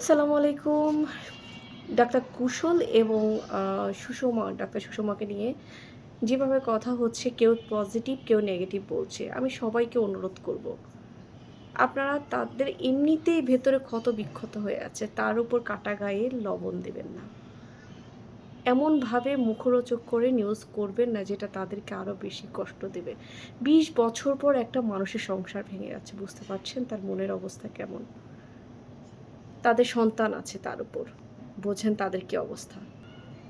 আসসালামু আলাইকুম। ডাক্তার কুশল এবং ডাক্তার সুষমাকে নিয়ে যেভাবে কথা হচ্ছে, কেউ পজিটিভ, কেউ নেগেটিভ বলছে। আমি সবাইকে অনুরোধ করব। আপনারা তাদের এমনিতেই ভেতরে ক্ষত-বিক্ষত হয়ে আছে, তার উপর কাটা গায়ে লবণ দিবেন না। এমনভাবে মুখরোচক করে নিউজ করবেন না, যেটা তাদেরকে আরো বেশি কষ্ট দেবে। ২০ বছর পর একটা মানুষের সংসার ভেঙে যাচ্ছে। বুঝতে পারছেন তার মনের অবস্থা কেমন? তাদের সন্তান আছে তার উপর। বোঝেন তাদের কি অবস্থা।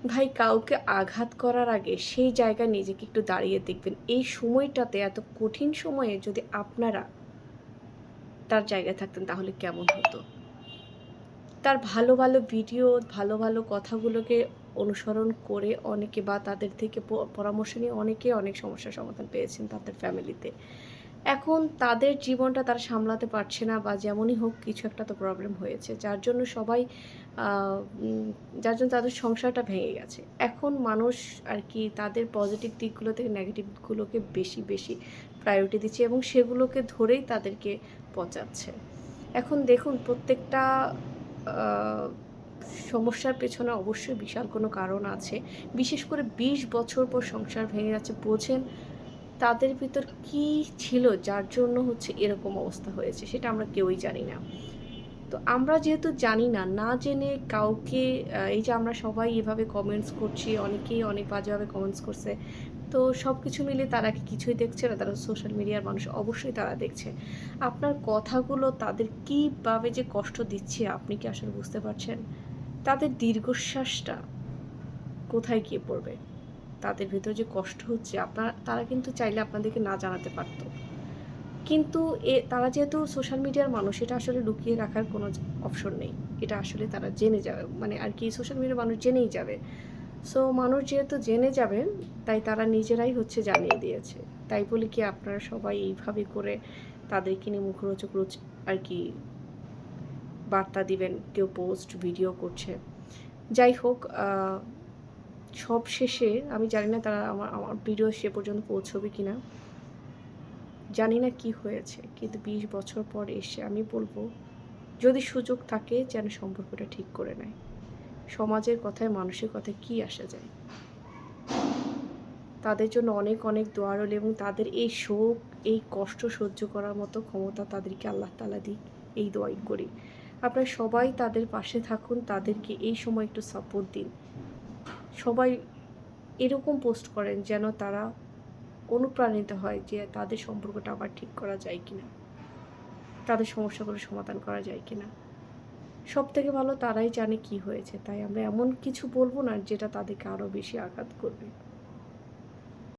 ভাই, কাউকে আঘাত করার আগে সেই জায়গায় নিজেকে একটু দাঁড়িয়ে দেখবেন। এই সময়টাতে, এত কঠিন সময়ে যদি আপনারা তার জায়গায় থাকতেন তাহলে কেমন হতো? তার ভালো, ভালো ভিডিও, ভালো, ভালো কথাগুলোকে অনুসরণ করে অনেকে বা তাদের থেকে পরামর্শ নিয়ে অনেকে অনেক সমস্যার সমাধান পেয়েছেন তাদের ফ্যামিলিতে। এখন তাদের জীবনটা তারা সামলাতে পারছে না, বা যেমনই হোক কিছু একটা তো প্রবলেম হয়েছে। যার জন্য সবাই আ উম যার জন্য তাদের সংসারটা ভেঙে গেছে। এখন মানুষ আরকি তাদের পজিটিভ দিকগুলো থেকে নেগেটিভ গুলোকে বেশি, বেশি প্রায়োরিটি দিচ্ছে এবং সেগুলোকে ধরেই তাদেরকে পচাচ্ছে। এখন দেখুন, প্রত্যেকটা আ সমস্যার পেছনে অবশ্যই বিশাল কোনো কারণ আছে। বিশেষ করে ২০ বছর পর সংসার ভেঙে যাচ্ছে। বোঝেন তাদের ভিতর কি ছিল যার জন্য হচ্ছে এরকম অবস্থা হয়েছে, সেটা আমরা কেউই জানি না। তো আমরা যেহেতু জানি না, না জেনে কাউকে এই যে আমরা সবাই এভাবে কমেন্টস করছি, অনেকেই অনেক বাজেভাবে কমেন্টস করছে। তো সবকিছু মিলিয়ে তারা কি কিছুই দেখছে না? তারা সোশ্যাল মিডিয়ার মানুষ, অবশ্যই তারা দেখছে। আপনার কথাগুলো তাদের কিভাবে যে কষ্ট দিচ্ছে আপনি কি আসলে বুঝতে পারছেন? তাদের দীর্ঘশ্বাসটা কোথায় গিয়ে পড়বে? তাদের ভেতরে যে কষ্ট হচ্ছে, তারা কিন্তু চাইলে আপনাদেরকে না জানাতে পারত। কিন্তু তারা যেহেতু সোশ্যাল মিডিয়ার মানুষ, এটা আসলে লুকিয়ে রাখার কোনো অপশন নেই। এটা আসলে তারা জেনে যাবে। মানে আরকি সোশ্যাল মিডিয়ার মানুষ জেনেই যাবে। সো মানুষ যেহেতু জেনে যাবে, তাই তারা নিজেরাই হচ্ছে জানিয়ে দিয়েছে। তাই বলে কি আপনারা সবাই এইভাবে করে তাদেরকে নিয়ে মুখরোচক আরকি বার্তা দিবেন? কেউ পোস্ট, ভিডিও করছে। যাই হোক, সবশেষে আমি জানি না তারা আমার আমার ভিডিও সে পর্যন্ত পৌঁছবে কিনা। জানি না কি হয়েছে। কিন্তু ২০ বছর পর এসে আমি বলব, যদি সুযোগ থাকে যেন সম্পর্কটা ঠিক করে নেয়। সমাজের কথায়, মানুষের কথায় কি আসা যায়? তাদের জন্য অনেক, অনেক দোয়া রইল এবং তাদের এই শোক, এই কষ্ট সহ্য করার মতো ক্ষমতা তাদেরকে আল্লাহ তাআলা দিক, এই দোয়াই করি। আপনারা সবাই তাদের পাশে থাকুন, তাদেরকে এই সময় একটু সাপোর্ট দিন। সবাই এরকম পোস্ট করেন যেন তারা অনুপ্রাণিত হয় যে তাদের সম্পর্কটা আবার ঠিক করা যায় কিনা? তাদের সমস্যাগুলো সমাধান করা যায় কিনা? সবথেকে ভালো তারাই জানে কি হয়েছে। তাই আমরা এমন কিছু বলব না যেটা তাদেরকে আরো বেশি আঘাত করবে।